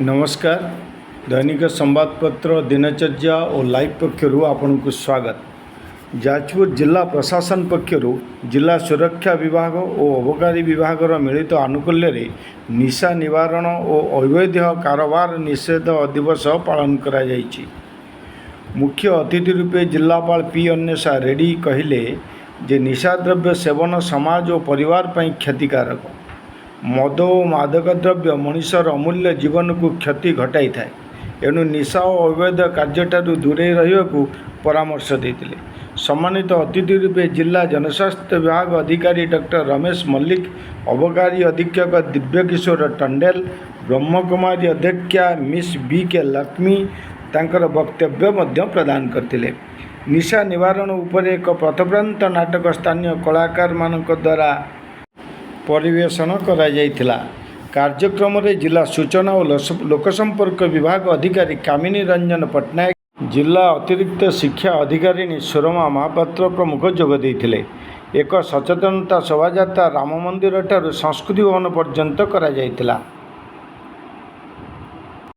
नमस्कार। दैनिक संवादपत्र दिनचर्या और लाइव पक्षर आपण को स्वागत। जाजपुर जिला प्रशासन पक्षर जिला सुरक्षा विभाग और अबकारी विभाग मिलित आनुकूल्य निशा निवारण और अवैध कारोबार निषेध दिवस पालन करा जायछि। मुख्य अतिथि रूपे जिलापाल पी अन्वेषा रेड्डी कहले जे निशाद्रव्य सेवन समाज और परिवार पर क्षतिकारक। मद और मादक द्रव्य मनुष्यर अमूल्य जीवन को क्षति घटाई थाए, एणु निशा और अवैध कार्यठारू दूरे रहिबाकू परामर्श देते। सम्मानित अतिथि रूपे जिला जनस्वास्थ्य विभाग अधिकारी डॉक्टर रमेश मल्लिक, अबकारी अधीक्षक दिव्यकिशोर टंडेल, ब्रह्मकुमारी अध्यक्षा मिस बी के लक्ष्मी तांकर वक्तव्य मध्य प्रदान करथिले। निशा निवारण उपर एक पथप्रांत नाटक स्थानीय कलाकार मानक द्वारा परिवेषण करा जायथिला। कार्यक्रम रे जिला सूचना और लोकसंपर्क विभाग अधिकारी कामिनी रंजन पट्टनायक, जिला अतिरिक्त शिक्षा अधिकारी सुरमा महापात्र प्रमुख जोग देथिले। एक सचेतनता शोभायात्रा राम मंदिर ठारू संस्कृति भवन पर्यंत करा जायथिला।